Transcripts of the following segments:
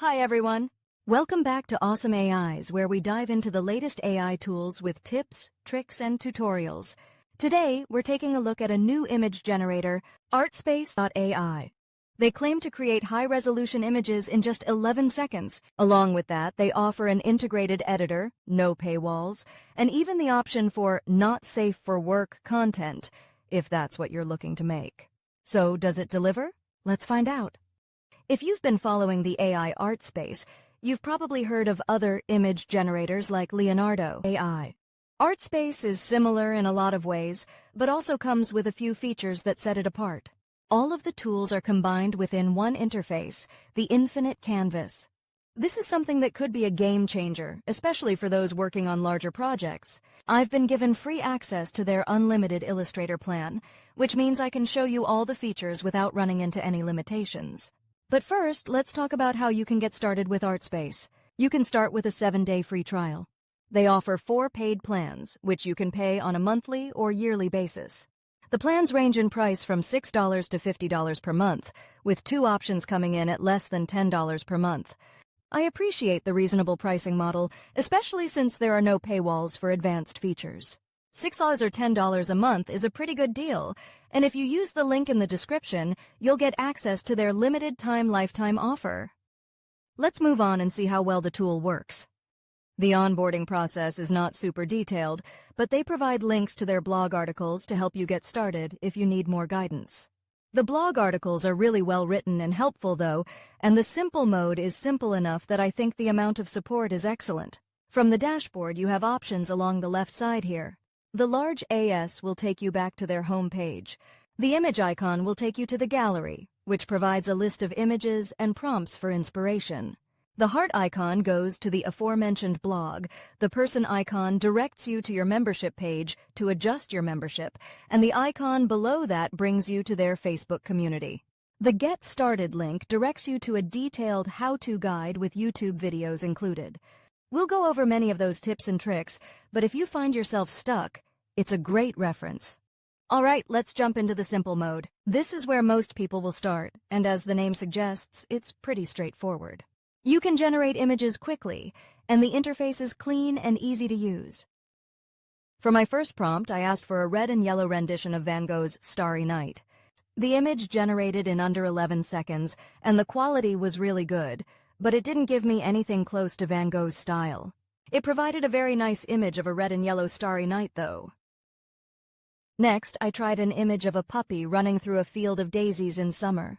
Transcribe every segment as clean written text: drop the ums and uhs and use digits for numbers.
Hi everyone! Welcome back to Awesome AIs, where we dive into the latest AI tools with tips, tricks, and tutorials. Today, we're taking a look at a new image generator, ArtSpace.AI. They claim to create high-resolution images in just 11 seconds. Along with that, they offer an integrated editor, no paywalls, and even the option for not safe for work content, if that's what you're looking to make. So, does it deliver? Let's find out. If you've been following the AI art space, you've probably heard of other image generators like Leonardo AI. ArtSpace is similar in a lot of ways, but also comes with a few features that set it apart. All of the tools are combined within one interface, the infinite canvas. This is something that could be a game changer, especially for those working on larger projects. I've been given free access to their unlimited Illustrator plan, which means I can show you all the features without running into any limitations. But first, let's talk about how you can get started with ArtSpace. You can start with a 7-day free trial. They offer 4 paid plans, which you can pay on a monthly or yearly basis. The plans range in price from $6 to $50 per month, with 2 options coming in at less than $10 per month. I appreciate the reasonable pricing model, especially since there are no paywalls for advanced features. $6 or $10 a month is a pretty good deal, and if you use the link in the description, you'll get access to their limited-time lifetime offer. Let's move on and see how well the tool works. The onboarding process is not super detailed, but they provide links to their blog articles to help you get started if you need more guidance. The blog articles are really well written and helpful though, and the simple mode is simple enough that I think the amount of support is excellent. From the dashboard, you have options along the left side here. The large AS will take you back to their home page. The image icon will take you to the gallery, which provides a list of images and prompts for inspiration. The heart icon goes to the aforementioned blog, the person icon directs you to your membership page to adjust your membership, and the icon below that brings you to their Facebook community. The Get Started link directs you to a detailed how-to guide with YouTube videos included. We'll go over many of those tips and tricks, but if you find yourself stuck, it's a great reference. All right, let's jump into the simple mode. This is where most people will start, and as the name suggests, it's pretty straightforward. You can generate images quickly, and the interface is clean and easy to use. For my first prompt, I asked for a red and yellow rendition of Van Gogh's Starry Night. The image generated in under 11 seconds, and the quality was really good, but it didn't give me anything close to Van Gogh's style. It provided a very nice image of a red and yellow starry night, though. Next, I tried an image of a puppy running through a field of daisies in summer.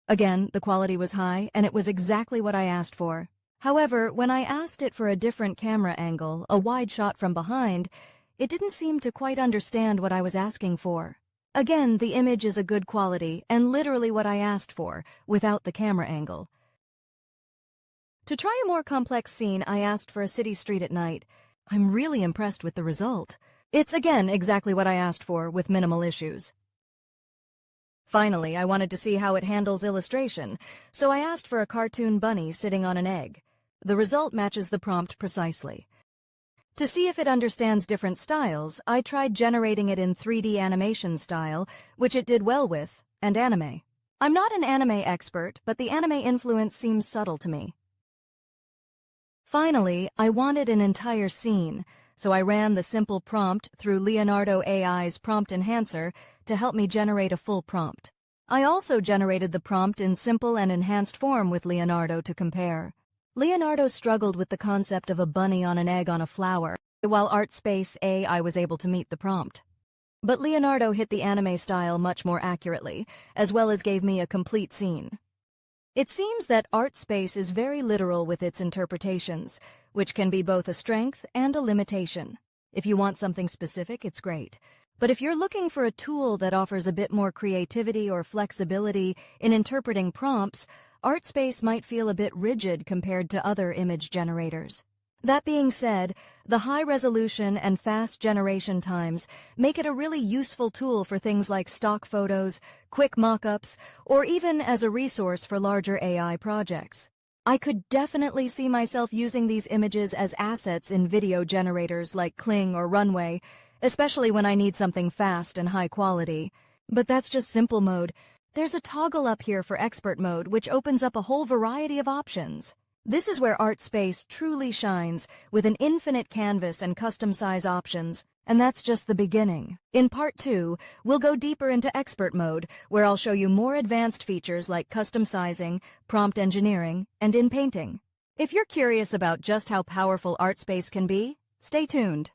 Again, the quality was high, and it was exactly what I asked for. However, when I asked it for a different camera angle, a wide shot from behind, it didn't seem to quite understand what I was asking for. Again, the image is a good quality, and literally what I asked for, without the camera angle. To try a more complex scene, I asked for a city street at night. I'm really impressed with the result. It's, again, exactly what I asked for, with minimal issues. Finally, I wanted to see how it handles illustration, so I asked for a cartoon bunny sitting on an egg. The result matches the prompt precisely. To see if it understands different styles, I tried generating it in 3D animation style, which it did well with, and anime. I'm not an anime expert, but the anime influence seems subtle to me. Finally, I wanted an entire scene, so I ran the simple prompt through Leonardo AI's prompt enhancer to help me generate a full prompt. I also generated the prompt in simple and enhanced form with Leonardo to compare. Leonardo struggled with the concept of a bunny on an egg on a flower, while ArtSpace.AI was able to meet the prompt. But Leonardo hit the anime style much more accurately, as well as gave me a complete scene. It seems that ArtSpace is very literal with its interpretations, which can be both a strength and a limitation. If you want something specific, it's great. But if you're looking for a tool that offers a bit more creativity or flexibility in interpreting prompts, ArtSpace might feel a bit rigid compared to other image generators. That being said, the high resolution and fast generation times make it a really useful tool for things like stock photos, quick mock-ups, or even as a resource for larger AI projects. I could definitely see myself using these images as assets in video generators like Kling or Runway, especially when I need something fast and high quality. But that's just simple mode. There's a toggle up here for expert mode, which opens up a whole variety of options. This is where ArtSpace truly shines, with an infinite canvas and custom size options. And that's just the beginning. In part 2, we'll go deeper into expert mode, where I'll show you more advanced features like custom sizing, prompt engineering, and in-painting. If you're curious about just how powerful ArtSpace can be, stay tuned.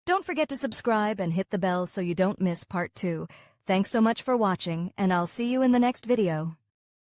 Don't forget to subscribe and hit the bell so you don't miss part 2. Thanks so much for watching, and I'll see you in the next video.